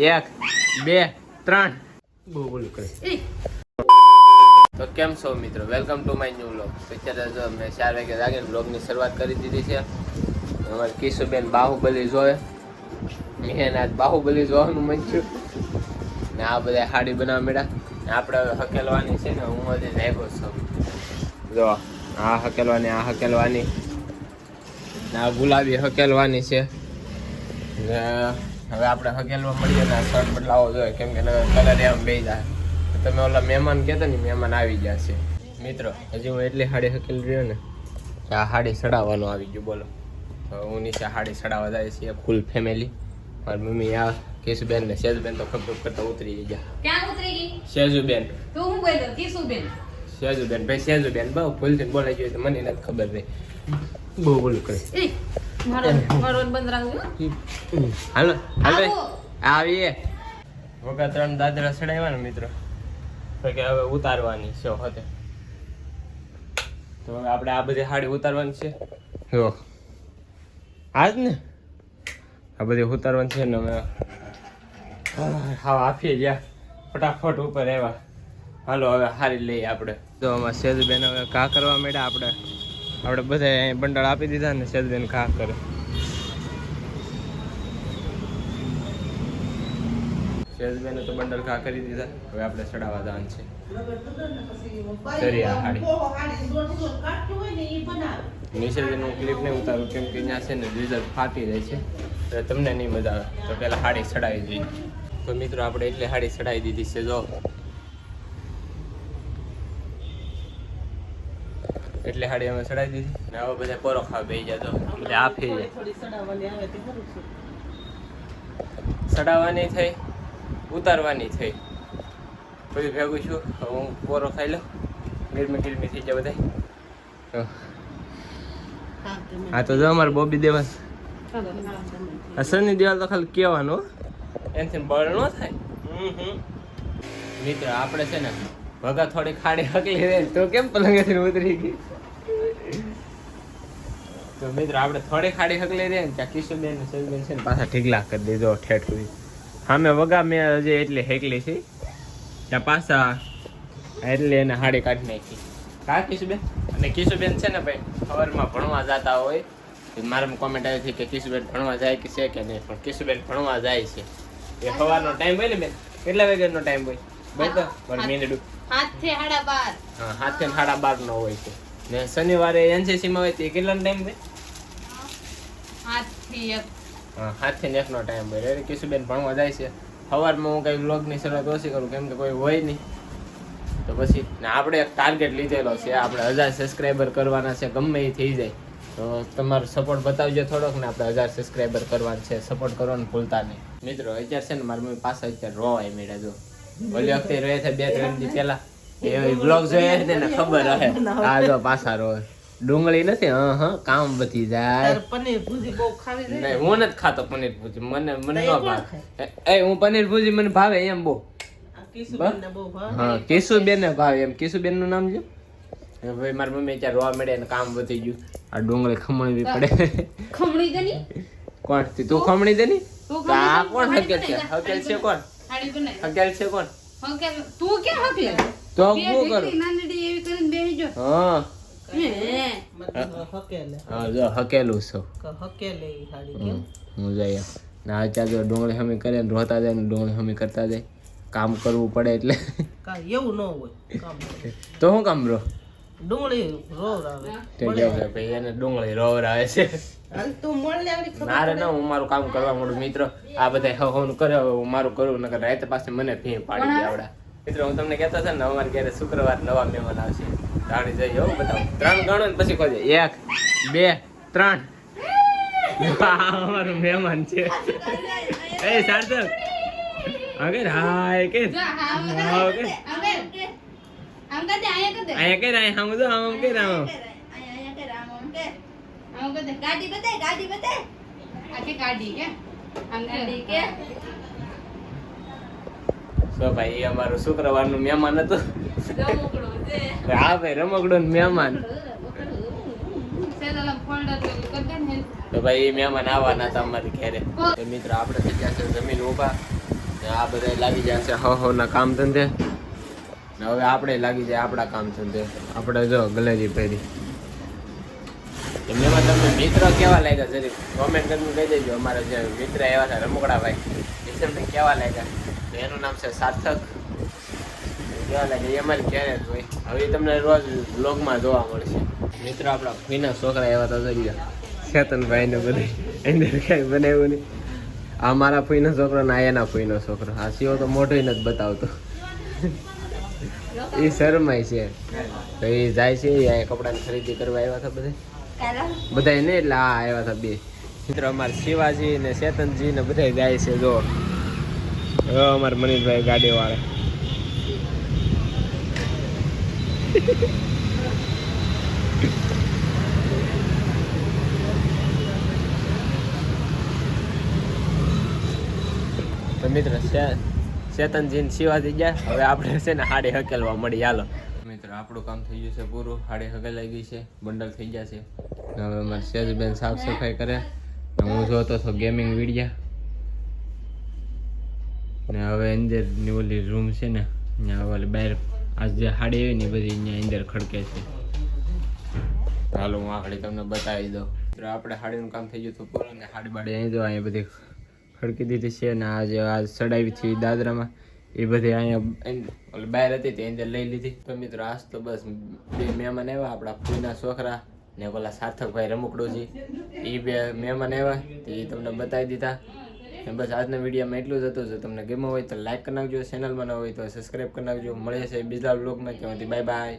1 2 3 બોલ કરે. તો કેમ છો મિત્રો, welcome to my new vlog. અત્યારે જો મેં 4 વાગે જાગીને વ્લોગની શરૂઆત કરી દીધી છે. અમારે કિશુબેન બાહુબલી જોવે, મેં આજ બાહુબલી જોવાનું મન થયું ને આ બધા હાડી બનાવવા માંડ્યા. આપણે હવે હકેલવાની છે ને, હું હજી જાગ્યો છું. જો આ હકેલવાની, આ હકેલવાની, આ ગુલાબી હકેલવાની છે ને હવે આપણે હકેલવા મળીએ ને શર્ટ બદલાવો જોઈએ, કેમ કે કલર એમ બે જાય. તમે ઓલા મહેમાન કહેતા ને, મહેમાન આવી ગયા છે મિત્રો. હજી હું એટલી હાડી હકેલી રહ્યો ને કે આ હાડી સડાવવાનું આવી ગયું. બોલો, હું નીચે હાડી સડાવવા જાય છે ફૂલ ફેમિલી. મારી મમ્મી આ કેશુબેન ને સેજુબેન તો ખબર કરતા ઉતરી ગયા. ક્યાં ઉતરી ગઈ? સેજુબેન. તો હું બોલ્યો કેશુબેન? સેજુબેન ભાઈ, સેજુબેન બહુ ભૂલથી બોલાઈ ગયું તો મને નથી ખબર રહી. બહુ બોલું કરે. મારો બંધ રાખજો. હાલો હાલો આવીએ. વગા 3 દાદરા સડાવ્યા ને મિત્રો, તો કે હવે ઉતારવાની છે હોતે. તો હવે આપણે આ બધી હાડી ઉતારવાની છે. જો આજ ને આ બધી ઉતારવાની છે ને હવે હા આપીએ ગયા ફટાફટ ઉપર આવ્યા. હાલો હવે હારી લઈએ આપણે. તો આમાં સેજુબેન હવે કા કરવા માંડ્યા. આપણે બધા અહીં બંડળ આપી દીધા ને સેજુબેન કા કરે. સેજુબેને તો બંડલ કા કરી દીધા. હવે આપણે ચડાવવા જવાનું છે. નિશેજનું ક્લિપ નહીં ઉતારું કેમ કે ત્યાં છે ને ડીઝલ ફાટી જાય છે, એટલે તમને નહીં મજા આવે. તો પહેલાં હાડી ચડાવી દઈએ. તો મિત્રો આપણે એટલે હાડી ચડાવી દીધી છે. જો એટલે હાડી અમે ચડાવી દીધી ને હવે બધા પોરો ખાવા બેસી જાય. તો એટલે આ ફી જાય ચડાવવાની થઈ, ઉતારવાની થઈ, બધું ભેગું છું. હું પોરો ખાઈ લઉં, ગરમી થઈ જાય બધા. હા તો જો અમારે બોબી દેવા અસરની દિવાલ તો ખાલી કહેવાનું, એનાથી બળ ન થાય. મિત્ર આપણે છે ને ભગા થોડી ખાડી હકલી રહે તો કેમ પલંગેથી ઉતરી ગઈ. તો મિત્ર આપણે થોડી ખાડી હકલી રહે ને ત્યાં કિશુબેન ને સેજુબેન છે ને પાછા ઢીગલા કરી દીધો ઠેઠ સુધી. સામે વગા મેં હજી એટલી હેકલી છે ત્યાં પાછા એટલે એને હાડી કાઢી નાખી. કા કિશુબેન? અને કિશુબેન છે ને ભાઈ સવારમાં ભણવા જતા હોય. મારામાં કોમેન્ટ આવી હતી કે કિશુબેન ભણવા જાય કે છે કે નહીં, પણ કિશુબેન ભણવા જાય છે. એ સવારનો ટાઈમ હોય ને બેન, કેટલા વાગ્યાનો ટાઈમ હોય? ભાઈ તો પણ મિનિટ 7 થી 12:30. હા 7 થી 12:30 નો હોય છે. ને શનિવારે એનસીસી માં હોય તે કેટલાનો ટાઈમ હોય? 7 થી 1. હા 7 થી 1 નો ટાઈમ હોય. એટલે કિશુબેન ભણવા જાય છે. સવારમાં હું કઈ વ્લોગની શરૂઆત ઓછી કરું કેમ કે કોઈ હોય નહીં. તો પછી ને આપણે એક ટાર્ગેટ લીધેલો છે, આપણે 1000 સબસ્ક્રાઈબર કરવાના છે. ગમે એ થઈ જાય તો તમારો સપોર્ટ બતાવજો થોડોક ને. આપણે 1000 સબસ્ક્રાઈબર કરવાના છે. સપોર્ટ કરવાનું ભૂલતા નહીં મિત્રો. અત્યારે છે ને મારી મમ્મી પાસે અત્યારે રોવાય મેળા. જો ઓલી વખતે રહે છે 2-3 દી પહેલા એ બ્લોગ જોયા છે ને ખબર હે. આ જો પાછા રોય. ડુંગળી નથી કામ બધી જાય. પનીર ભુજી બહુ ખાવી છે. નહીં હું નથી ખાતો પનીર ભુજી, મને ન ભાવે. હું પનીર ભુજી મને ભાવે એમ બહુ. હા કિશુબેન ને ભાવે એમ. કિશુબેન નું નામ છે ભાઈ. મારી મમ્મી અત્યારે રોવા મળે ને કામ વધી ગયું. આ ડુંગળી ખમણવી પડે. ખમણી દે ની કોણ તું ખમણી દે ની? આ કોણ હકેલ છે? હકેલ છે કોણ? હકેલ છે કોણ? હકેલ તું ક્યાં હકેલ? તો હું કરું નાનડી એવી કરીને બેહી જો. હા હકેલ. હા જો હકેલું છું. હકેલ એ હાડી કેમ હું જઈએ ના અત્યારે જો ડુંગળી હમી કરે ને રોતા જાય ને ડુંગળી હમી કરતા જાય. કામ કરવું પડે એટલે કાઈ એવું ન હોય કામ. તો હું કામ રો ડુંગળી રોવરાવે. તે કે ભાઈ એને ડુંગળી રોવરાવે છે. હાલ તું મોળ લે આવડી ખબર. મારે ના હું મારું કામ કરવા માંડું મિત્રો. આ બધા હવનું કરે હું મારું કરું નકર રાતે પાસે મને ભી પાડી દે આવડા. મિત્રો હું તમને કહેતો હતો ને અમારે ઘરે શુક્રવાર નવા મહેમાન આવશે. જાણી જઈએ હો બતાવું. 3 ગણો ને પછી કહો 1 2 3 અમારું મહેમાન છે. એ સાર્થક અગર હાય કે હા કે આમ કદે આયા કદે આયા કે રાય હમ જો આમ કે રામ આયા કે રામ આમ કદે ગાડી બતાય આકે ગાડી કે આમ ગાડી કે. સો ભાઈ અમારું શુક્રવારનું મહેમાન હતું. રમકડું છે. હા ભાઈ રમકડું મહેમાન. સેદલમ ફોલ્ડર કરી દે ને. તો ભાઈ એ મહેમાન આવવાના હતા અમારી ઘરે. તો મિત્રો આપણે થઈ ગયા છે જમીન ઊભા આ બધા લાગી જાય છે ના કામ ધંધે. ને હવે આપણે લાગી જાય આપણા કામ ધંધે. આપણે જો ગલેરી પહેરી. એમાં તમને મિત્ર કેવા લાગ્યા જરી કોમેન્ટ કરીને કહી દેજો. અમારા જે મિત્ર એવા હતા રમકડાભાઈ એ તમને કેવા લાગ્યા. એનું નામ છે સાર્થક. કેવા લાગે એ અમારી ક્યારે જ હોય. હવે તમને રોજ બ્લોગમાં જોવા મળશે. મિત્ર આપણા ફઈના છોકરા એવા તો જઈ ગયા ચેતનભાઈ ને બધે અંદર કઈ બનાવ્યું નહીં. આ મારા ફઈનો છોકરો ને આ એના ફઈનો છોકરો. આ સીઓ તો મોઢો નથી બતાવતો. એ શરમાય છે તો એ જાય છે અહીંયા કપડાની ખરીદી કરવા આવ્યા હતા બધા નહીં એટલે આ આવ્યા હતા બે મિત્રો. અમારે શિવાજી ને ચેતનજી ને બધા જાય છે. જો અમારે મનીષભાઈ ગાડી વાળા. તો મિત્ર ચેતનજી ને શિવાજી ગયા. હવે આપણે છે ને હાડે હકેલવા મળી. હાલો મિત્રો આપણું કામ થઈ ગયું છે પૂરું. હાડે હકેલાઈ ગઈ છે. બંડલ થઈ ગયા છે. હવે અમારે સેજબેન સાફ સફાઈ કરે. હું જોતો હતો ગેમિંગ વિડીયા. ને હવે અંદરની ઓલી રૂમ છે ને ત્યાં ઓલી બહાર આજ જે હાડી આવી ને બધી અહીંયા અંદર ખડકે છે. હાલો હું આ હાડી તમને બતાવી દઉં. આપણે હાડીનું કામ થઈ ગયું હતું પૂરું. ને હાડી બાડી અહીં જો અહીંયા બધી ખડકી દીધી છે. ને આ જે આ ચડાવી છે દાદરામાં એ બધી અહીંયા બહાર હતી તે અંદર લઈ લીધી. તો મિત્રો આજ તો બસ બે મહેમાન આવ્યા આપણા ફૂઈના છોકરા ને પેલા સાર્થકભાઈ રમકડોજી. એ બે મહેમાન આવ્યા તે તમને બતાવી દીધા. ને બસ આજના વિડીયોમાં એટલું જ હતું. જો તમને ગમ્યું હોય તો લાઈક કરી નાખજો. ચેનલમાં ન હોય તો સબસ્ક્રાઈબ કરી નાખજો. મળે છે બીજા બ્લોગમાં. કહેવાથી બાય બાય.